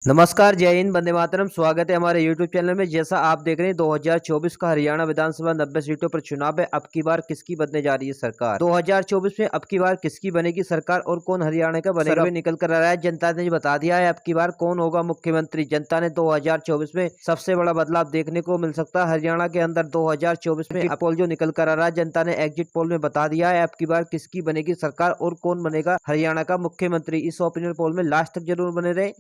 नमस्कार, जय हिंद, वंदे मातरम। स्वागत है हमारे यूट्यूब चैनल में। जैसा आप देख रहे हैं 2024 का हरियाणा विधानसभा 90 सीटों पर चुनाव है। अब की बार किसकी बनने जा रही है सरकार? 2024 में अब की बार किसकी बनेगी सरकार और कौन हरियाणा का बनेगा? सर्वे निकल कर आ रहा है, जनता ने बता दिया है अब की बार कौन होगा मुख्यमंत्री। जनता ने 2024 में सबसे बड़ा बदलाव देखने को मिल सकता है हरियाणा के अंदर। 2024 में पोल जो निकल कर आ रहा है, जनता ने एग्जिट पोल में बता दिया है अब की बार किसकी बनेगी सरकार और कौन बनेगा हरियाणा का मुख्यमंत्री। इस ओपिनियन पोल में लास्ट तक जरूर बने रहे।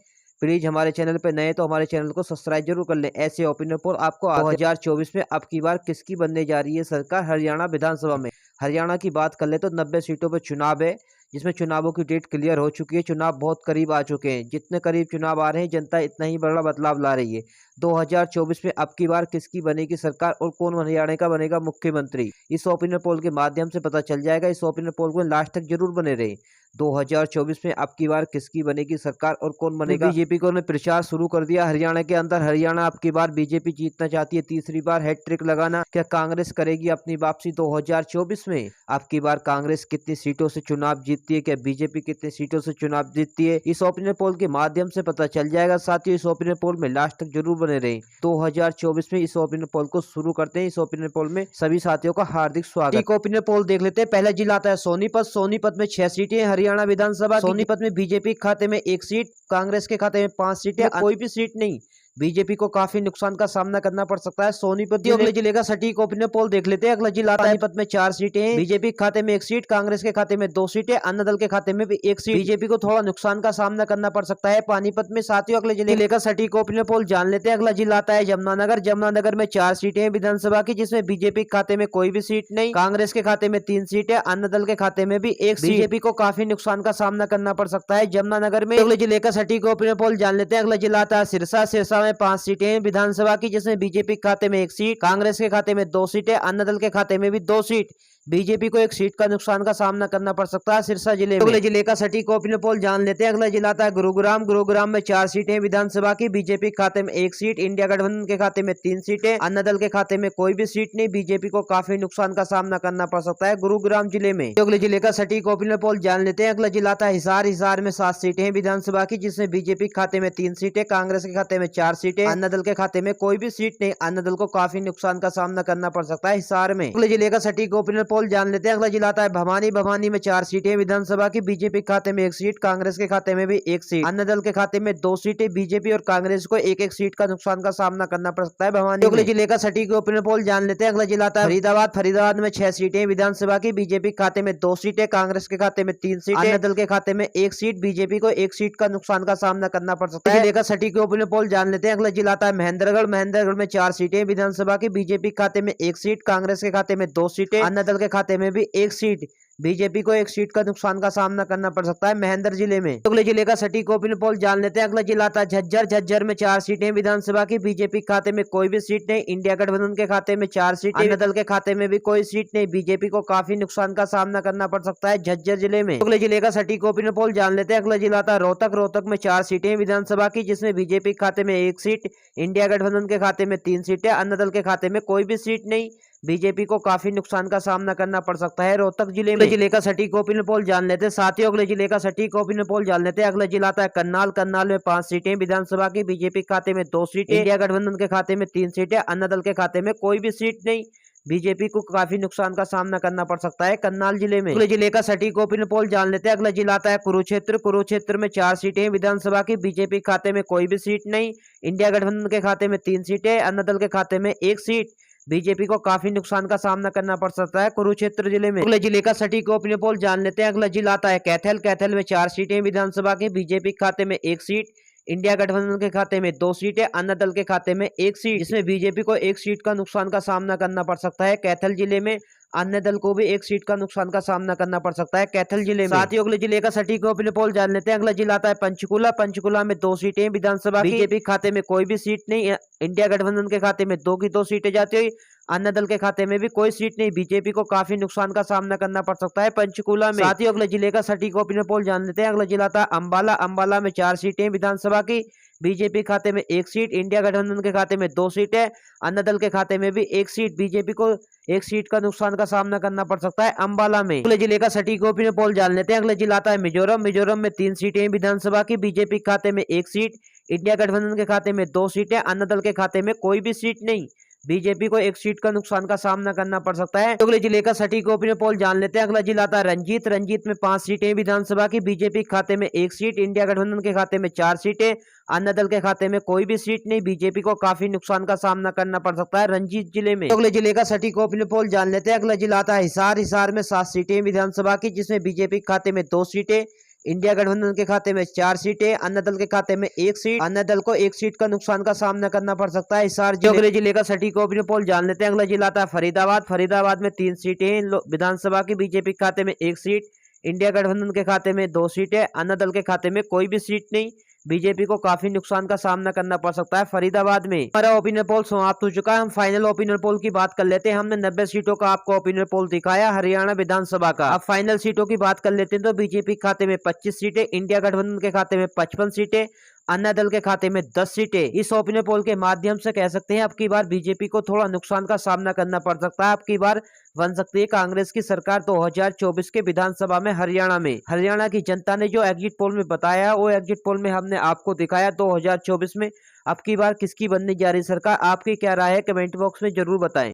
प्लीज हमारे चैनल पे नए तो हमारे चैनल को सब्सक्राइब जरूर कर लें। ऐसे ओपिनियन पोल आपको 2024 में अब की बार किसकी बनने जा रही है सरकार हरियाणा विधानसभा में। हरियाणा की बात कर ले तो 90 सीटों पर चुनाव है, जिसमें चुनावों की डेट क्लियर हो चुकी है। चुनाव बहुत करीब आ चुके हैं। जितने करीब चुनाव आ रहे हैं, जनता इतना ही बड़ा बदलाव ला रही है। 2024 में अब की बार किसकी बनेगी सरकार और कौन हरियाणा का बनेगा मुख्यमंत्री, इस ओपिनियन पोल के माध्यम से पता चल जाएगा। इस ओपिनियन पोल को लास्ट तक जरूर बने रहे। 2024 में अब की बार किसकी बनेगी सरकार और कौन बनेगा। बीजेपी को ने प्रचार शुरू कर दिया हरियाणा के अंदर। हरियाणा अब की बार बीजेपी जीतना चाहती है, तीसरी बार हैट्रिक लगाना। क्या कांग्रेस करेगी अपनी वापसी 2024 में? अब की बार कांग्रेस कितनी सीटों से चुनाव जीतती है, क्या बीजेपी कितनी सीटों से चुनाव जीतती है, इस ओपिनियन पोल के माध्यम से पता चल जाएगा। साथ ही इस ओपिनियन पोल में लास्ट तक जरूर बने रहे। 2024 में इस ओपिनियन पोल को शुरू करते हैं। इस ओपिनियन पोल में सभी साथियों का हार्दिक स्वागत। एक ओपिनियन पोल देख लेते हैं। पहला जिला आता है सोनीपत। सोनीपत में 6 सीटें हरियाणा विधानसभा। सोनीपत में बीजेपी के खाते में 1 सीट, कांग्रेस के खाते में 5 सीटें, कोई भी सीट नहीं। बीजेपी को काफी नुकसान का सामना करना पड़ सकता है। सोनीपत अगले जिले का सटीक ओपिनियन पोल देख लेते हैं। अगला जिला पानीपत में 4 सीटें हैं, बीजेपी के खाते में 1 सीट, कांग्रेस के खाते में 2 सीटें, अन्ना दल के खाते में भी 1 सीट। बीजेपी को थोड़ा नुकसान का सामना करना पड़ सकता है पानीपत में। साथियों अगले जिले का सटीक ओपिनियन पोल जान लेते हैं। अगला जिला आता है जमुनानगर। जमुनानगर में 4 सीटें हैं विधानसभा की, जिसमें बीजेपी के खाते में कोई भी सीट नहीं, कांग्रेस के खाते में 3 सीटें, अन्ना दल के खाते में भी 1 सीट। बीजेपी को काफी नुकसान का सामना करना पड़ सकता है जमुनानगर में। अगले जिले का सटीक ओपिनियन पोल जान लेते हैं। अगला जिला आता है सिरसा। सिरसा में 5 सीटें विधानसभा की, जिसमें बीजेपी के खाते में 1 सीट, कांग्रेस के खाते में 2 सीटें, अन्ना दल के खाते में भी 2 सीट। बीजेपी को 1 सीट का नुकसान का सामना करना पड़ सकता है सिरसा जिले में। अगले जिले का सटीक ओपिनियन पोल जान लेते हैं। अगला जिला आता है गुरुग्राम। गुरुग्राम में 4 सीटें विधानसभा की, बीजेपी के खाते में 1 सीट, इंडिया गठबंधन के खाते में 3 सीटें, अन्ना दल के खाते में कोई भी सीट नहीं। बीजेपी को काफी नुकसान का सामना करना पड़ सकता है गुरुग्राम जिले में। अगले जिले का सटीक ओपिनियन पोल जान लेते हैं। अगला जिला आता है हिसार। हिसार में 7 सीटें विधानसभा की, जिसमें बीजेपी के खाते में 3 सीटें, कांग्रेस के खाते में 4 सीटें, अन्ना दल के खाते में कोई भी सीट नहीं। अन्ना दल को काफी नुकसान का सामना करना पड़ सकता है हिसार में। अगले जिले का सटीक ओपिनियन पोल जान लेते हैं। अगला जिला आता है भवानी। भवानी में 4 सीटें विधानसभा की, बीजेपी के खाते में 1 सीट, कांग्रेस के खाते में भी 1 सीट, अन्ना दल के खाते में 2 सीटें। बीजेपी और कांग्रेस को 1-1 सीट का नुकसान का सामना करना पड़ सकता है भवानी। अगले जिले का सटीक ओपिनियन पोल जान लेते हैं। अगला जिला आता है फरीदाबाद। फरीदाबाद में 6 सीटें विधानसभा की, बीजेपी के खाते में 2 सीटें, कांग्रेस के खाते में 3 सीटें, अन्ना दल के खाते में 1 सीट। बीजेपी को 1 सीट का नुकसान का सामना करना पड़ सकता है। जिले का सटीक ओपिनियन पोल जान लेते हैं। अगला जिला आता है महेंद्रगढ़। महेंद्रगढ़ में 4 सीटें विधानसभा की, बीजेपी के खाते में 1 सीट, कांग्रेस के खाते में 2 सीटें, अन्ना दल के खाते में भी 1 सीट। बीजेपी को 1 सीट का नुकसान का सामना करना पड़ सकता है महेंद्र जिले में। अगले जिले का सटीक ओपिनियन पोल जान लेते हैं। अगला जिला आता है झज्जर। झज्जर में 4 सीटें विधानसभा की, बीजेपी के खाते में कोई भी सीट नहीं, इंडिया गठबंधन के खाते में 4 सीटें, अन्ना दल के खाते में भी कोई सीट नहीं। बीजेपी को काफी नुकसान का सामना करना पड़ सकता है झज्जर जिले में। अगले जिले का सटीक ओपिनियन पोल जान लेते हैं। अगला जिला आता है रोहतक। रोहतक में 4 सीटें विधानसभा की, जिसमें बीजेपी के खाते में 1 सीट, इंडिया गठबंधन के खाते में 3 सीटें, अन्ना दल के खाते में कोई भी सीट नहीं। बीजेपी को काफी नुकसान का सामना करना पड़ सकता है रोहतक जिले में। जिले का सटीक ओपिनियन पोल जान लेते हैं। साथियों अगले जिले का सटीक ओपिनियन पोल जान लेते हैं। अगला जिला आता है करनाल। करनाल में 5 सीटें विधानसभा की, बीजेपी के खाते में 2 सीटें, इंडिया गठबंधन के खाते में 3 सीटें, अन्ना दल के खाते में कोई भी सीट नहीं। बीजेपी को काफी नुकसान का सामना करना पड़ सकता है करनाल जिले में। अगले जिले का सटीक ओपिनियन पोल जान लेते हैं। अगला जिला आता है कुरुक्षेत्र। कुरुक्षेत्र में 4 सीटें विधानसभा की, बीजेपी के खाते में कोई भी सीट नहीं, इंडिया गठबंधन के खाते में 3 सीटें, अन्ना दल के खाते में 1 सीट। बीजेपी को काफी नुकसान का सामना करना पड़ सकता है कुरुक्षेत्र जिले में। अगले जिले का सटीक ओपिनियन पोल जान लेते हैं। अगला जिला आता है कैथल। कैथल में 4 सीटें विधानसभा की, बीजेपी के खाते में 1 सीट, इंडिया गठबंधन के खाते में 2 सीटें, अन्ना दल के खाते में 1 सीट, जिसमें बीजेपी को 1 सीट का नुकसान का सामना करना पड़ सकता है कैथल जिले में। अन्य दल को भी 1 सीट का नुकसान का सामना करना पड़ सकता है कैथल जिले में। साथ ही अगले जिले का सटीक ओपिनियन पोल जान लेते हैं। अगला जिला आता है पंचकुला। पंचकुला में 2 सीटें विधानसभा की, बीजेपी खाते में कोई भी सीट नहीं, इंडिया गठबंधन के खाते में 2 की 2 सीटें जाती हुई, अन्ना दल के खाते में भी कोई सीट नहीं। बीजेपी को काफी नुकसान का सामना करना पड़ सकता है पंचकुला में। साथ ही अगले जिले का सटीक ओपिनियन पोल जान लेते हैं। अगला जिला था अंबाला। अंबाला में 4 सीटें विधानसभा की, बीजेपी खाते में 1 सीट, इंडिया गठबंधन के खाते में 2 सीटें, अन्य दल के खाते में भी 1 सीट। बीजेपी को 1 सीट का नुकसान का सामना करना पड़ सकता है अंबाला में। अगले जिले का सटीक ओपिनियन पोल जान लेते हैं। अगला जिला आता है मिजोरम। मिजोरम में 3 सीटें हैं विधानसभा की। बीजेपी के खाते में 1 सीट, इंडिया गठबंधन के खाते में 2 सीटें, अन्य दल के खाते में कोई भी सीट नहीं। बीजेपी को 1 सीट का नुकसान का सामना करना पड़ सकता है। अगले जिले का सटीक ओपिनियन पोल जान लेते हैं। अगला जिला आता है रंजीत। रंजीत में 5 सीटें विधानसभा की। बीजेपी के खाते में 1 सीट, इंडिया गठबंधन के खाते में 4 सीटें, अन्य दल के खाते में कोई भी सीट नहीं। बीजेपी को काफी नुकसान का सामना करना पड़ सकता है रंजीत जिले में। अगले जिले का सटीक ओपिनियन पोल जान लेते हैं। अगला जिला आता है हिसार। हिसार में 7 सीटें विधानसभा की, जिसमें बीजेपी के खाते में 2 सीटें, इंडिया गठबंधन के खाते में 4 सीटें, अन्य दल के खाते में 1 सीट। अन्य दल को 1 सीट का नुकसान का सामना करना पड़ सकता है हिसार अगले जिले का सटीक ओपिनियन पोल जान लेते हैं। अगला जिला आता है फरीदाबाद। फरीदाबाद में 3 सीटें विधानसभा की। बीजेपी के खाते में 1 सीट, इंडिया गठबंधन के खाते में 2 सीटें, अन्य दल के खाते में कोई भी सीट नहीं। बीजेपी को काफी नुकसान का सामना करना पड़ सकता है फरीदाबाद में। हमारा ओपिनियन पोल समाप्त हो चुका है। हम फाइनल ओपिनियन पोल की बात कर लेते हैं। हमने 90 सीटों का आपको ओपिनियन पोल दिखाया हरियाणा विधानसभा का। अब फाइनल सीटों की बात कर लेते हैं तो बीजेपी के खाते में 25 सीटें, इंडिया गठबंधन के खाते में 55 सीटें, अन्य दल के खाते में 10 सीटें। इस ओपिनियन पोल के माध्यम से कह सकते हैं अब की बार बीजेपी को थोड़ा नुकसान का सामना करना पड़ सकता है। अब की बार बन सकती है कांग्रेस की सरकार 2024 के विधानसभा में हरियाणा में। हरियाणा की जनता ने जो एग्जिट पोल में बताया, वो एग्जिट पोल में हमने आपको दिखाया 2024 में अब की बार किसकी बनने जा रही सरकार। आपकी क्या राय है कमेंट बॉक्स में जरूर बताएं।